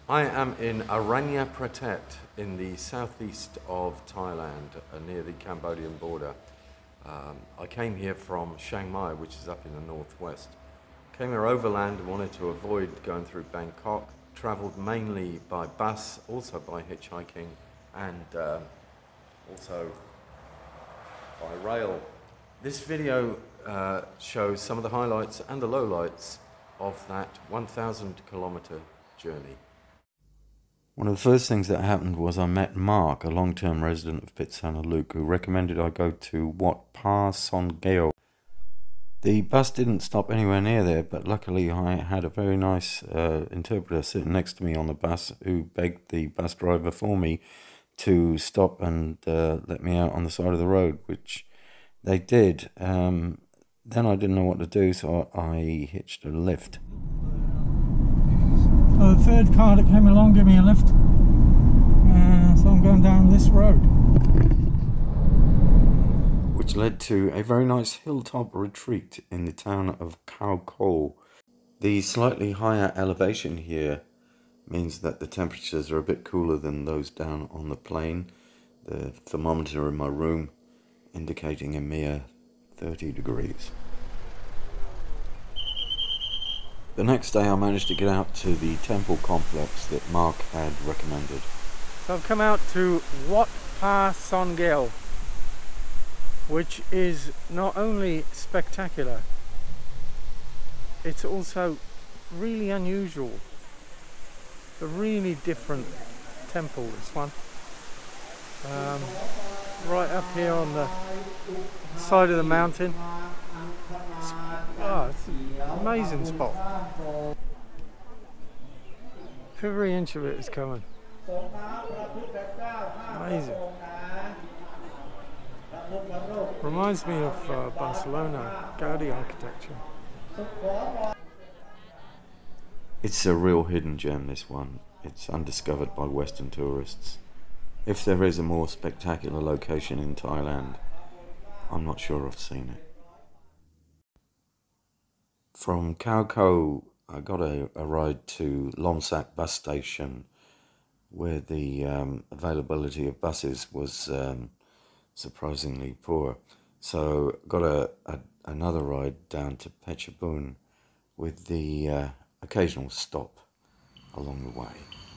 I am in Aranya Pratet in the southeast of Thailand, near the Cambodian border. I came here from Chiang Mai, which is up in the northwest. Came here overland and wanted to avoid going through Bangkok. Travelled mainly by bus, also by hitchhiking, and also by rail. This video shows some of the highlights and the lowlights of that 1,000-kilometre journey. One of the first things that happened was I met Mark, a long-term resident of Phitsanulok, who recommended I go to Wat Pa Songkheo. The bus didn't stop anywhere near there, but luckily I had a very nice interpreter sitting next to me on the bus who begged the bus driver for me to stop and let me out on the side of the road, which they did. Then I didn't know what to do, so I hitched a lift. So the third car that came along gave me a lift, so I'm going down this road. Which led to a very nice hilltop retreat in the town of Khao Ko. The slightly higher elevation here means that the temperatures are a bit cooler than those down on the plain. The thermometer in my room indicating a mere 30 degrees. The next day I managed to get out to the temple complex that Mark had recommended. So I've come out to Wat Pa Songkheo, which is not only spectacular, it's also really unusual. It's a really different temple, this one. Right up here on the side of the mountain. It's an amazing spot. Every inch of it is coming. Amazing. Reminds me of Barcelona, Gaudi architecture. It's a real hidden gem, this one. It's undiscovered by Western tourists. If there is a more spectacular location in Thailand, I'm not sure I've seen it. From Khao Ko, I got a ride to Lomsak bus station, where the availability of buses was surprisingly poor. So got another ride down to Phetchabun with the occasional stop along the way.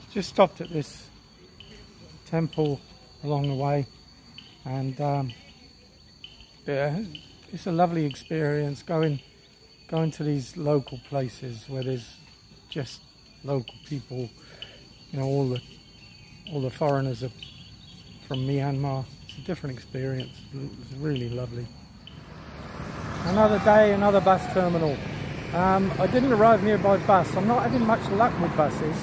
Just stopped at this temple along the way, and yeah, it's a lovely experience going to these local places where there's just local people. You know, all the foreigners are from Myanmar. It's a different experience. It's really lovely. Another day, another bus terminal. I didn't arrive near by bus. I'm not having much luck with buses.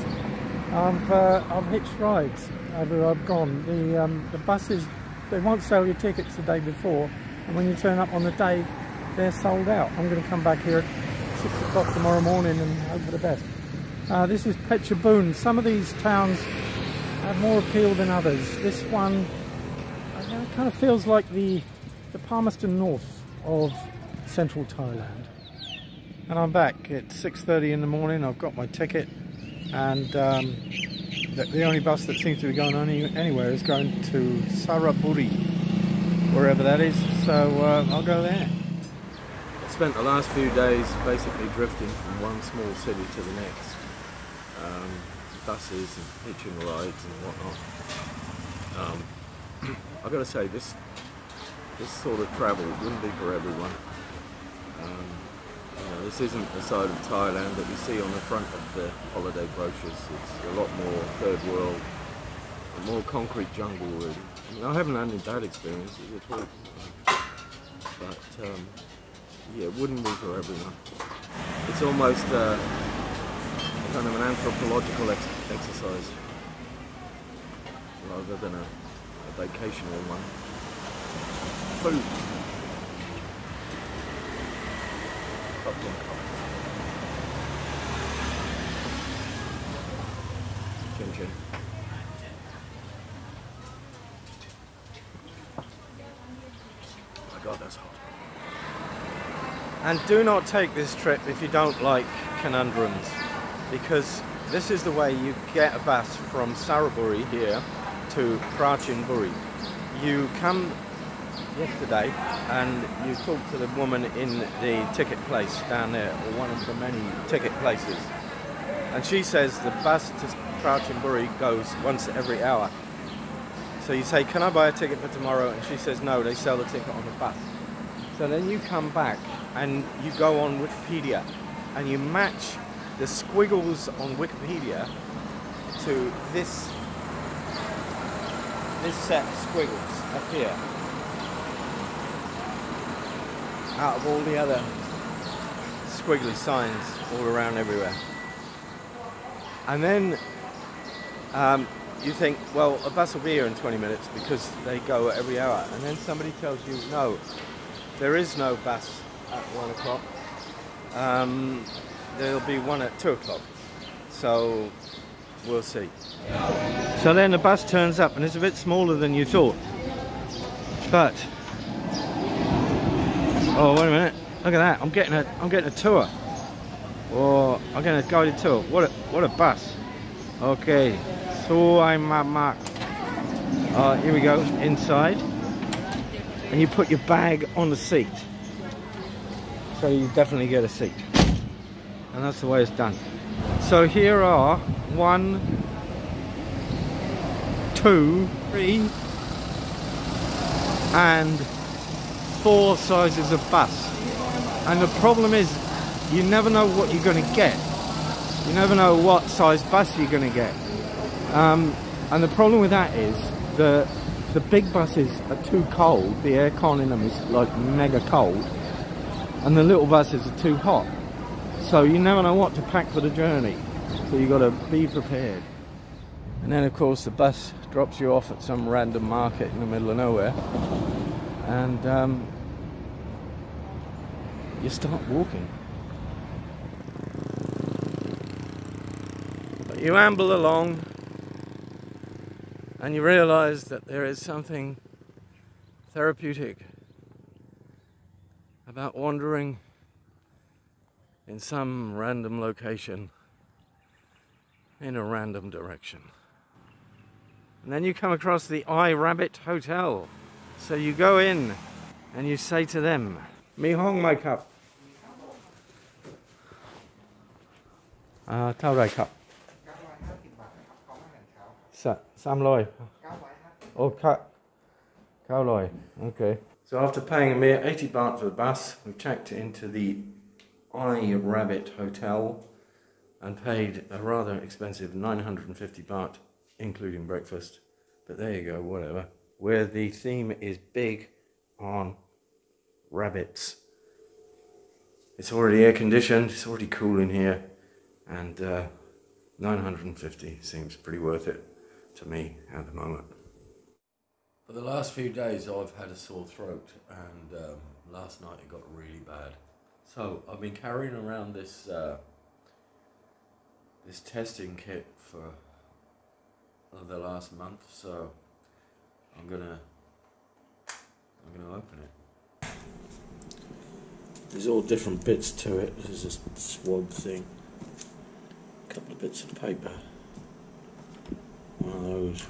I've hitched rides everywhere I've gone. The buses, they won't sell your tickets the day before, and when you turn up on the day, they're sold out. I'm going to come back here at 6 o'clock tomorrow morning and hope for the best. This is Phetchabun. Some of these towns have more appeal than others. This one kind of feels like the Palmerston North of central Thailand. And I'm back at 6:30 in the morning. I've got my ticket, and the only bus that seems to be going anywhere is going to Saraburi, wherever that is. So I'll go there. I spent the last few days basically drifting from one small city to the next. Buses and hitching rides and whatnot. I've got to say, this sort of travel wouldn't be for everyone. You know, this isn't the side of Thailand that we see on the front of the holiday brochures. It's a lot more third world, a more concrete jungle really. I mean, I haven't had any bad experiences at all. But yeah, it wouldn't be for everyone. It's almost kind of an anthropological exercise rather than a vacational one. Food. Popcorn cup. Chin chin. My God, that's hot. And do not take this trip if you don't like conundrums, because This is the way you get a bus from Saraburi here to Prachinburi. You come yesterday and you talk to the woman in the ticket place down there, or one of the many ticket places, and she says the bus to Prachinburi goes once every hour. So you say, can I buy a ticket for tomorrow? And she says no, they sell the ticket on the bus. So then you come back and you go on Wikipedia and you match the squiggles on Wikipedia to this set of squiggles up here, out of all the other squiggly signs all around everywhere. And then you think, well, a bus will be here in 20 minutes because they go every hour. And then somebody tells you, no, there is no bus at 1 o'clock. There'll be one at 2 o'clock. So we'll see. So then the bus turns up and it's a bit smaller than you thought. But oh, wait a minute! Look at that! I'm getting a tour, or I'm getting a guided tour. What a bus! Okay, so I'm mark. Here we go inside, and you put your bag on the seat, so you definitely get a seat, and that's the way it's done. So here are 1, 2, 3, and 4 sizes of bus. And the problem is, you never know what you're going to get. You never know what size bus you're going to get. And the problem with that is the big buses are too cold. The aircon in them is like mega cold, and the little buses are too hot. So you never know what to pack for the journey. So you got to be prepared. And then of course the bus drops you off at some random market in the middle of nowhere, and you start walking. But you amble along and you realize that there is something therapeutic about wandering in some random location in a random direction. And then you come across the iRabbit Hotel. So you go in and you say to them, Mi Hong Mai Cup. Tao Rai Cup. 300. Oh, 900. Okay. So after paying a mere 80 baht for the bus, we checked into the iRabbit Hotel and paid a rather expensive 950 baht, including breakfast. But there you go, whatever. Where the theme is big on rabbits. It's already air conditioned, it's already cool in here, and 950 seems pretty worth it to me at the moment. For the last few days I've had a sore throat, and last night it got really bad. So I've been carrying around this this testing kit for the last month, so I'm gonna open it. There's all different bits to it. There's this swab thing, a couple of bits of paper, one of those.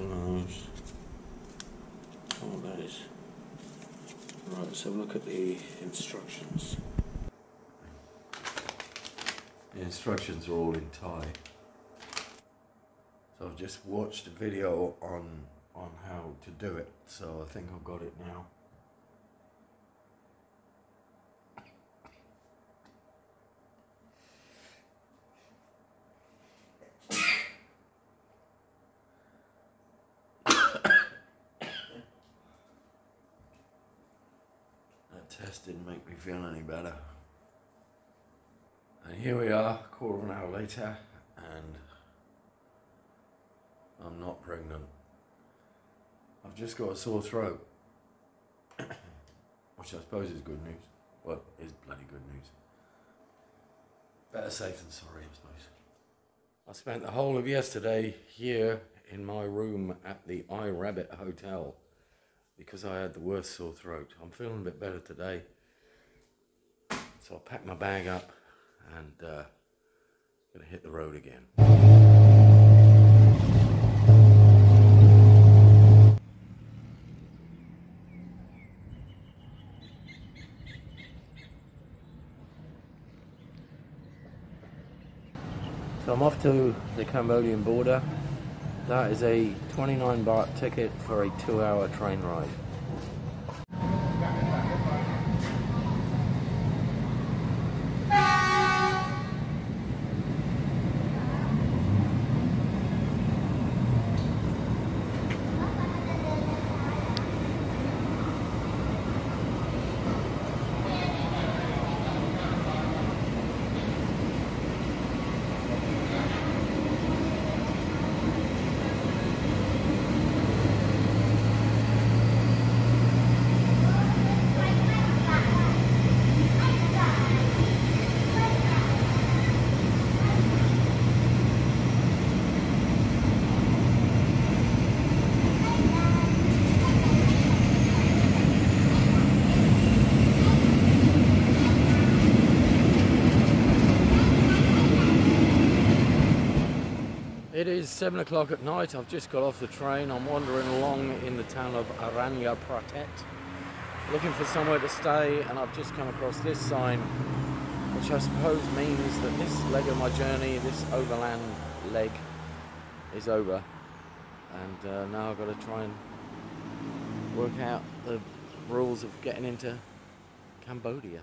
Oh, that is. Right, so look at the instructions. The instructions are all in Thai. So I've just watched a video on how to do it, so I think I've got it now. That test didn't make me feel any better. And here we are, a quarter of an hour later, and I'm not pregnant. I've just got a sore throat, which I suppose is good news. Well, is bloody good news. Better safe than sorry, I suppose. I spent the whole of yesterday here in my room at the iRabbit Hotel because I had the worst sore throat. I'm feeling a bit better today, so I packed my bag up and gonna hit the road again. So I'm off to the Cambodian border. That is a 29 baht ticket for a 2-hour train ride. It is 7 o'clock at night. I've just got off the train. I'm wandering along in the town of Aranya Pratet, looking for somewhere to stay, and I've just come across this sign, which I suppose means that this leg of my journey, this overland leg, is over. And now I've got to try and work out the rules of getting into Cambodia.